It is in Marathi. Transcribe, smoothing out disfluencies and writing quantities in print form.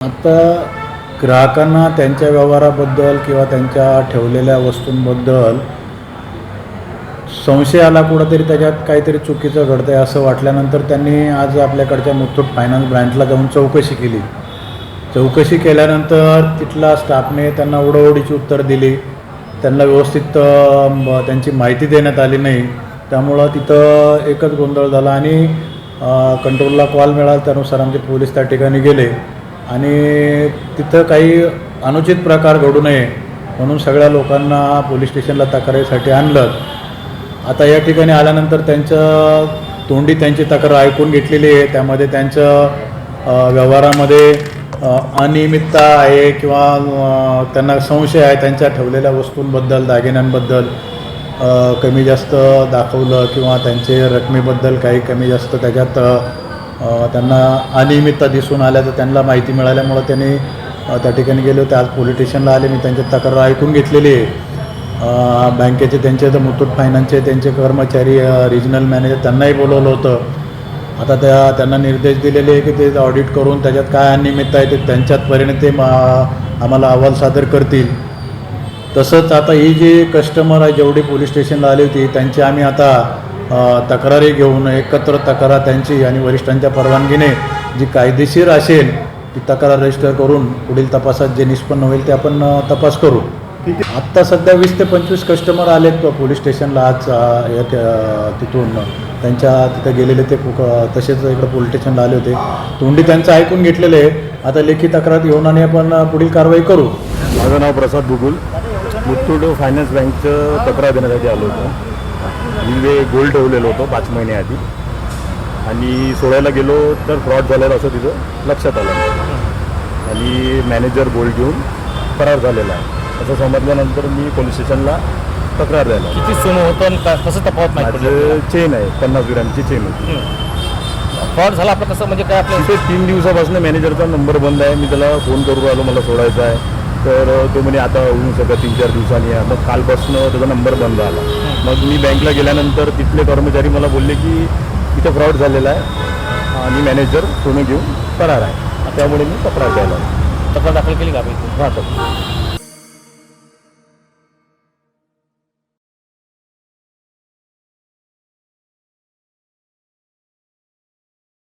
आता ग्राहकांना त्यांच्या व्यवहाराबद्दल किंवा त्यांच्या ठेवलेल्या वस्तूंबद्दल संशय आला, कुठंतरी त्याच्यात काहीतरी चुकीचं घडतं आहे असं वाटल्यानंतर त्यांनी आज आपल्याकडच्या मुथूट फायनान्स ब्रँचला जाऊन चौकशी केली. चौकशी केल्यानंतर तिथला स्टाफने त्यांना उडवडीची उत्तर दिली. त्यांना व्यवस्थित त्यांची माहिती देण्यात आली नाही. त्यामुळं तिथं एकच गोंधळ झाला आणि कंट्रोलला कॉल मिळाला. त्यानुसार आमचे पोलीस त्या ठिकाणी गेले आणि तिथं काही अनुचित प्रकार घडू नये म्हणून सगळ्या लोकांना पोलीस स्टेशनला तक्रारीसाठी आणलं. आता या ठिकाणी आल्यानंतर त्यांच्या तोंडी त्यांची तक्रार ऐकून घेतलेली आहे. त्यामध्ये त्यांच्या व्यवहारामध्ये अनियमितता आहे किंवा त्यांना संशय आहे त्यांच्या ठेवलेल्या वस्तूंबद्दल, दागिन्यांबद्दल कमी जास्त दाखवलं किंवा त्यांचे रकमेबद्दल काही कमी जास्त त्याच्यात त्यांना अनियमितता दिसून आल्याचं त्यांना माहिती मिळाल्यामुळं त्यांनी त्या ठिकाणी गेले होते. आज पोलीस स्टेशनला आले. मी त्यांची तक्रार ऐकून घेतलेली आहे. बँकेचे त्यांचे मुथूट फायनान्सचे त्यांचे कर्मचारी रिजनल मॅनेजर त्यांनाही बोलवलं होतं. आता त्यांना निर्देश दिलेले आहे की ते ऑडिट करून त्याच्यात काय अनियमितता आहे ते त्यांच्यातपर्यंत ते आम्हाला अहवाल सादर करतील. तसंच आता ही जी कस्टमर आहे जेवढी पोलीस स्टेशनला आली होती त्यांची आम्ही आता तक्रारी घेऊन एकत्र तक्रार त्यांची आणि वरिष्ठांच्या परवानगीने जी कायदेशीर असेल ती तक्रार रजिस्टर करून पुढील तपासात जे निष्पन्न होईल ते आपण तपास करू. आत्ता सध्या 20 ते 25 कस्टमर आलेत पोलीस स्टेशनला आज तिथून त्यांच्या तिथं गेलेले ते तसेच इकडं पोलीस स्टेशनला आले होते. तोंडी त्यांचं ऐकून घेतलेलं आहे. आता लेखी तक्रार घेऊन आणि आपण पुढील कारवाई करू. माझं नाव प्रसाद बुगुल. मुथूट फायनान्स बँकचं तक्रार देण्यासाठी आलो होतो. मी गोल्ड ठेवलेलं होतं 5 महिन्याआधी आणि सोडायला गेलो तर फ्रॉड झालेलं असं तिथं लक्षात आलं आणि मॅनेजर गोल्ड घेऊन फरार झालेला आहे असं समजल्यानंतर मी पोलीस स्टेशनला तक्रार द्यायला. किती सोनं होतं कसं तपावत माझं चेन आहे 50 ग्रॅमची चेन होती. फ्रॉड झाला आपलं कसं म्हणजे काय आपलं तिथे 3 दिवसापासून मॅनेजरचा नंबर बंद आहे. मी त्याला फोन करून राहिलो मला सोडायचा आहे तर तो म्हणे आता होऊ शकत 3-4 दिवसांनी आहे. मग कालपासून त्याचा नंबर बंद आला. मग मी बँकला गेल्यानंतर तिथले कर्मचारी मला बोलले की इथं फ्रॉड झालेला आहे आणि मॅनेजर सोनं घेऊन फरार आहे. त्यामुळे मी तक्रार द्यायला तक्रार दाखल केली का आपण? राहतो.